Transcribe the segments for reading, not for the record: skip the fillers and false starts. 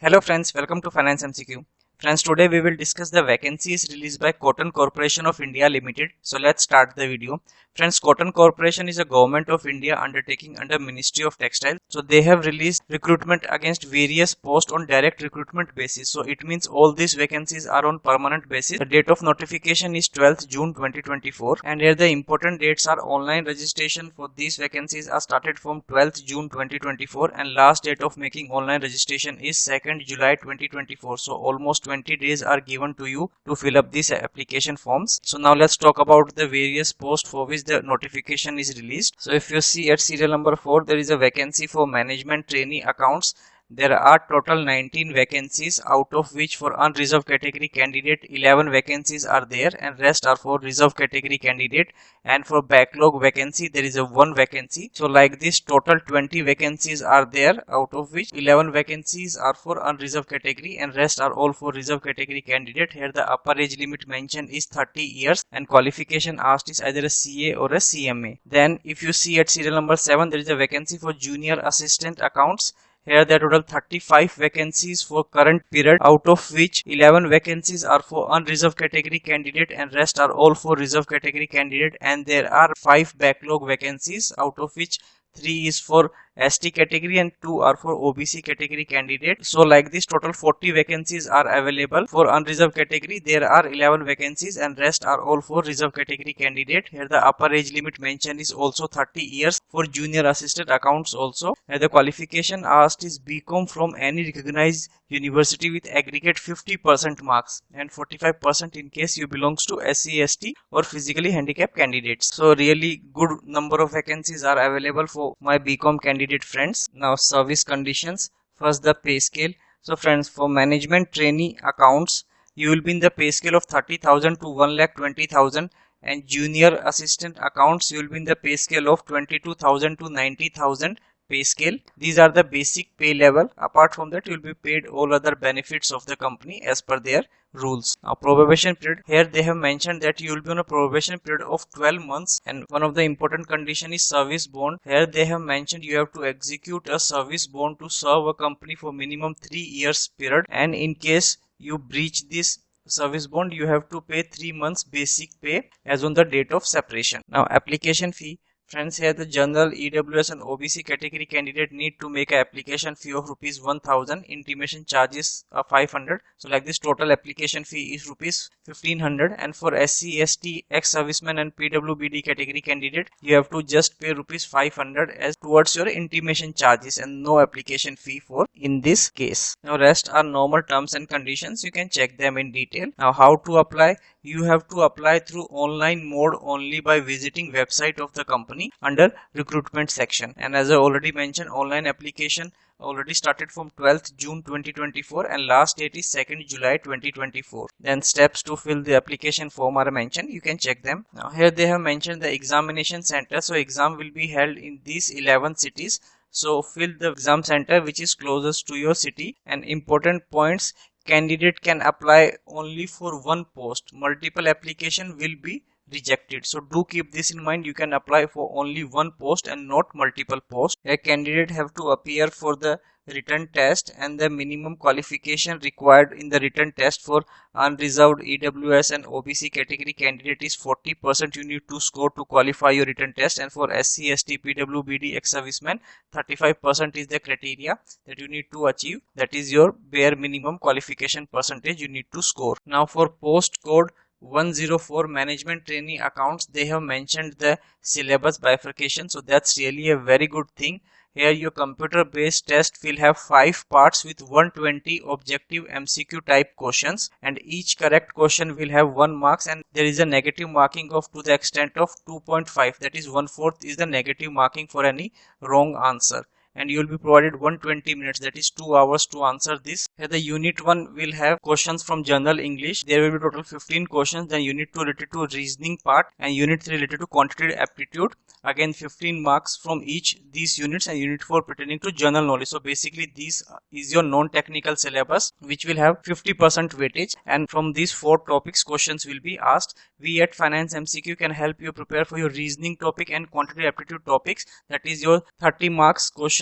Hello friends, welcome to Finance MCQ. Friends, today we will discuss the vacancies released by Cotton Corporation of India Limited. So let's start the video. Friends, Cotton Corporation is a government of India undertaking under Ministry of Textile. So they have released recruitment against various posts on direct recruitment basis. So it means all these vacancies are on permanent basis. The date of notification is 12th June 2024 and here the important dates are online registration for these vacancies are started from 12th June 2024 and last date of making online registration is 2nd July 2024. So almost 20 days are given to you to fill up these application forms. So now let's talk about the various posts for which the notification is released. So if you see at serial number 4, there is a vacancy for management trainee accounts. There are total 19 vacancies, out of which for unreserved category candidate 11 vacancies are there and rest are for reserved category candidate, and for backlog vacancy there is a 1 vacancy. So like this total 20 vacancies are there, out of which 11 vacancies are for unreserved category and rest are all for reserved category candidate. Here the upper age limit mentioned is 30 years and qualification asked is either a CA or a CMA. Then if you see at serial number 7, there is a vacancy for junior assistant accounts. Here there are total 35 vacancies for current period, out of which 11 vacancies are for unreserved category candidate and rest are all for reserved category candidate, and there are 5 backlog vacancies, out of which 3 is for ST category and 2 are for OBC category candidate. So like this total 40 vacancies are available. For unreserved category there are 11 vacancies and rest are all for reserved category candidate. Here the upper age limit mentioned is also 30 years for junior assistant accounts also. Here the qualification asked is BCom from any recognized university with aggregate 50% marks and 45% in case you belongs to SC, ST or physically handicapped candidates. So really good number of vacancies are available for my BCom candidate friends. Now service conditions. First the pay scale. So friends, for management trainee accounts you will be in the pay scale of 30,000 to 1,20,000, and junior assistant accounts you will be in the pay scale of 22,000 to 90,000 pay scale. These are the basic pay level. Apart from that you will be paid all other benefits of the company as per their rules. Now probation period, here they have mentioned that you will be on a probation period of 12 months and one of the important condition is service bond. Here they have mentioned you have to execute a service bond to serve a company for minimum 3 years period, and in case you breach this service bond you have to pay 3 months basic pay as on the date of separation. Now application fee. Friends, here the general, EWS and OBC category candidate need to make an application fee of rupees 1000. Intimation charges are 500. So like this total application fee is rupees 1500, and for SC, ST, ex-serviceman and PWBD category candidate you have to just pay rupees 500 as towards your intimation charges and no application fee for in this case. Now rest are normal terms and conditions, you can check them in detail. Now how to apply? You have to apply through online mode only by visiting website of the company under recruitment section, and as I already mentioned, online application already started from 12th June 2024 and last date is 2nd July 2024. Then steps to fill the application form are mentioned, you can check them. Now here they have mentioned the examination center. So exam will be held in these 11 cities. So fill the exam center which is closest to your city. And important points, candidate can apply only for one post. Multiple application will be rejected. So do keep this in mind, you can apply for only one post and not multiple posts. A candidate have to appear for the written test, and the minimum qualification required in the written test for unreserved EWS and OBC category candidate is 40% you need to score to qualify your written test, and for SC, ST, PWBD, ex-serviceman 35% is the criteria that you need to achieve. That is your bare minimum qualification percentage you need to score. Now for post code 104 management trainee accounts, they have mentioned the syllabus bifurcation, so that's really a very good thing. Here your computer based test will have 5 parts with 120 objective MCQ type questions, and each correct question will have 1 marks, and there is a negative marking of to the extent of 2.5, that is 1/4 is the negative marking for any wrong answer. And you will be provided 120 minutes, that is 2 hours to answer this. Here the unit 1 will have questions from general English. There will be total 15 questions. Then unit 2 related to reasoning part, and unit 3 related to quantitative aptitude. Again 15 marks from each these units, and unit 4 pertaining to general knowledge. So basically this is your non-technical syllabus which will have 50% weightage, and from these 4 topics questions will be asked. We at Finance MCQ can help you prepare for your reasoning topic and quantitative aptitude topics, that is your 30 marks questions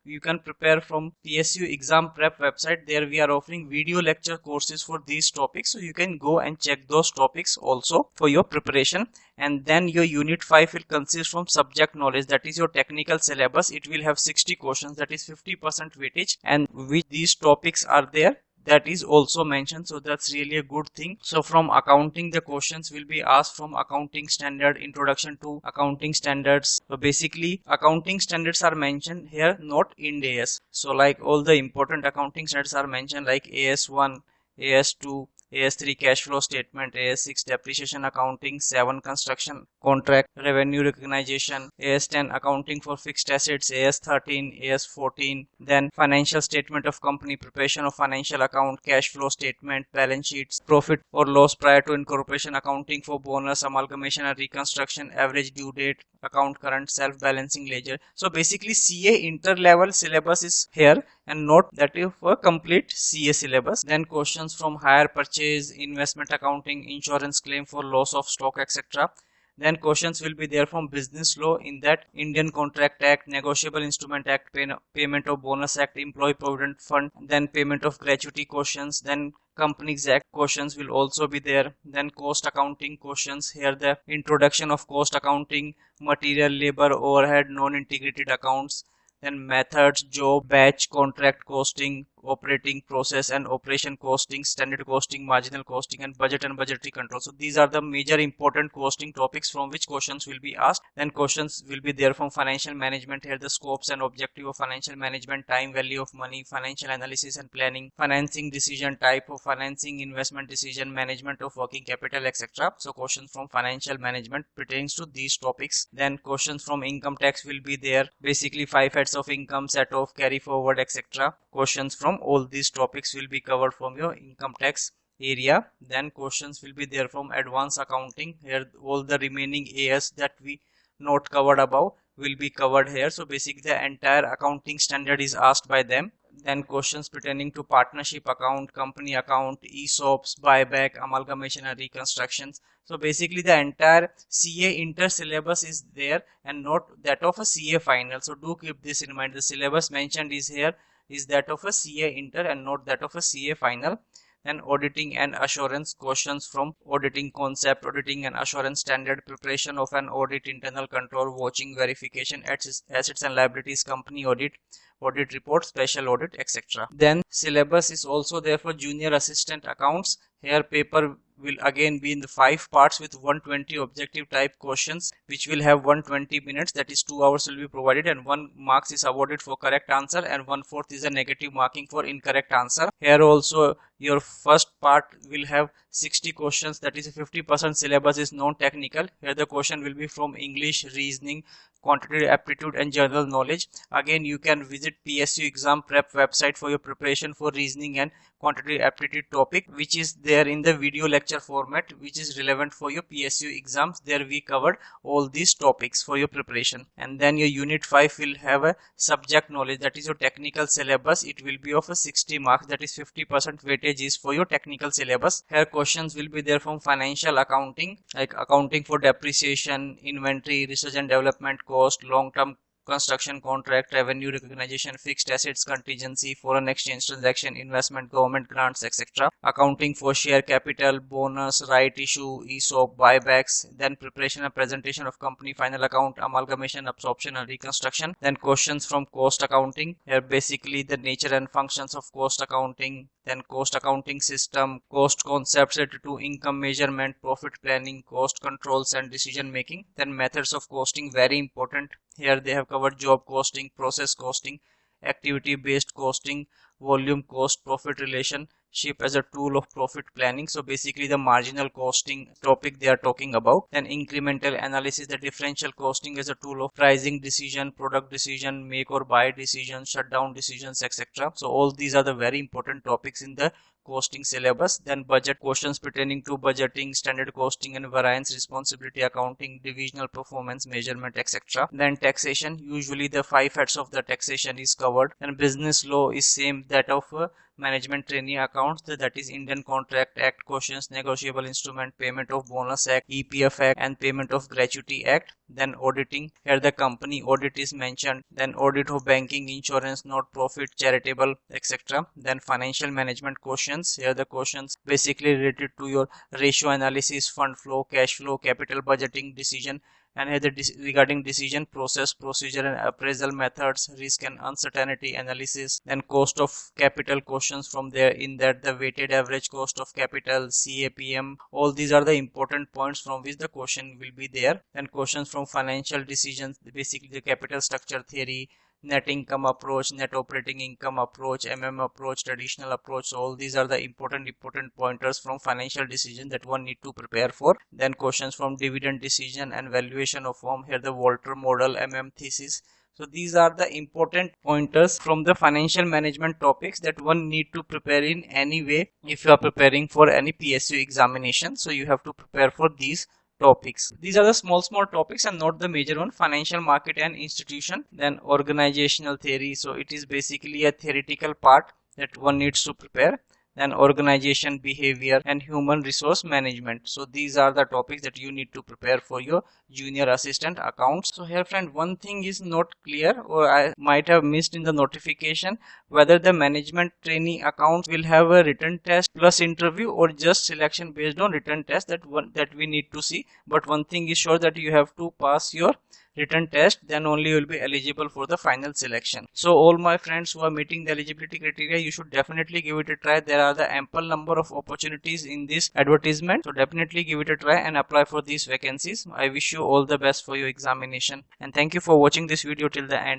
you can prepare from PSU exam prep website. There we are offering video lecture courses for these topics, so you can go and check those topics also for your preparation. And then your unit 5 will consist from subject knowledge, that is your technical syllabus. It will have 60 questions, that is 50% weightage, and which these topics are there, that is also mentioned, so that's really a good thing. So from accounting, the questions will be asked from accounting standard, introduction to accounting standards. So basically accounting standards are mentioned here, not Ind AS. So like all the important accounting standards are mentioned, like AS1, AS2, AS3 cash flow statement, AS6 depreciation accounting, 7 construction contract revenue recognition, AS10 accounting for fixed assets, AS13, AS14, then financial statement of company, preparation of financial account, cash flow statement, balance sheets, profit or loss prior to incorporation, accounting for bonus, amalgamation and reconstruction, average due date, account current, self-balancing ledger. So basically CA inter-level syllabus is here, and note that is for complete CA syllabus. Then questions from hire purchase, investment accounting, insurance claim for loss of stock, etc. Then questions will be there from business law, in that Indian Contract Act, Negotiable Instrument Act, Payment of Bonus Act, Employee Provident Fund, then payment of gratuity questions, then Companies Act questions will also be there. Then cost accounting questions, here the introduction of cost accounting, material, labor, overhead, non-integrated accounts, then methods, job, batch, contract costing, operating process and operation costing, standard costing, marginal costing, and budget and budgetary control. So these are the major important costing topics from which questions will be asked. Then questions will be there from financial management, here the scopes and objective of financial management, time value of money, financial analysis and planning, financing decision, type of financing, investment decision, management of working capital, etc. So questions from financial management pertains to these topics. Then questions from income tax will be there, basically 5 heads of income, set off, carry forward, etc. Questions from all these topics will be covered from your income tax area. Then questions will be there from advanced accounting, here all the remaining AS that we not covered above will be covered here. So basically the entire accounting standard is asked by them. Then questions pertaining to partnership account, company account, ESOPs, buyback, amalgamation and reconstructions. So basically the entire CA inter syllabus is there and not that of a CA final. So do keep this in mind. The syllabus mentioned is here is that of a CA inter and not that of a CA final. Then auditing and assurance questions from auditing concept, auditing and assurance standard, preparation of an audit, internal control, watching, verification, assets and liabilities, company audit, audit report, special audit, etc. Then syllabus is also there for junior assistant accounts. Here paper will again be in the 5 parts with 120 objective type questions, which will have 120 minutes, that is 2 hours will be provided, and 1 marks is awarded for correct answer and 1/4 is a negative marking for incorrect answer. Here also your first part will have 60 questions, that is 50% syllabus is non-technical. Here the question will be from English, reasoning, quantitative aptitude and general knowledge. Again you can visit PSU exam prep website for your preparation for reasoning and quantitative aptitude topic, which is there in the video lecture format, which is relevant for your PSU exams. There we covered all these topics for your preparation. And then your unit 5 will have a subject knowledge, that is your technical syllabus. It will be of a 60 marks, that is 50% weightage is for your technical syllabus. Here questions will be there from financial accounting, like accounting for depreciation, inventory, research and development cost, long-term construction contract, revenue recognition, fixed assets contingency, foreign exchange transaction, investment, government grants, etc. Accounting for share capital, bonus, right issue, ESOP, buybacks. Then preparation and presentation of company final account, amalgamation, absorption and reconstruction. Then questions from cost accounting, here basically the nature and functions of cost accounting. Then cost accounting system, cost concepts related to income measurement, profit planning, cost controls and decision making. Then methods of costing, very important. Here they have covered job costing, process costing, activity based costing, volume cost, profit relationship as a tool of profit planning. So basically the marginal costing topic they are talking about. Then incremental analysis, the differential costing as a tool of pricing decision, product decision, make or buy decisions, shutdown decisions, etc. So all these are the very important topics in the costing syllabus. Then budget questions pertaining to budgeting, standard costing and variance responsibility accounting, divisional performance measurement, etc. Then taxation, usually the 5 heads of the taxation is covered. And business law is same that of management trainee accounts, that is Indian Contract Act questions, negotiable instrument, payment of bonus act, EPF act, and payment of gratuity act. Then auditing, here the company audit is mentioned, then audit of banking, insurance, not profit, charitable, etc. Then financial management questions, here the questions basically related to your ratio analysis, fund flow, cash flow, capital budgeting, decision, and here the regarding decision process, procedure and appraisal methods, risk and uncertainty analysis. Then cost of capital questions from there, in that the weighted average cost of capital, CAPM, all these are the important points from which the question will be there. Then questions from financial decisions, basically the capital structure theory, net income approach, net operating income approach, approach, traditional approach. So all these are the important pointers from financial decision that one need to prepare for. Then questions from dividend decision and valuation of firm, here the Walter model, thesis. So these are the important pointers from the financial management topics that one need to prepare in any way if you are preparing for any PSU examination. So you have to prepare for these topics. These are the small topics and not the major one. Financial market and institution, then organizational theory. So it is basically a theoretical part that one needs to prepare. Then organization behavior and human resource management. So these are the topics that you need to prepare for your junior assistant accounts. So here friend, one thing is not clear, or I might have missed in the notification, whether the management trainee accounts will have a written test plus interview or just selection based on written test. That we need to see. But one thing is sure, that you have to pass your written test, then only you will be eligible for the final selection. So all my friends who are meeting the eligibility criteria, you should definitely give it a try. There are the ample number of opportunities in this advertisement, so definitely give it a try and apply for these vacancies. I wish you all the best for your examination, and thank you for watching this video till the end.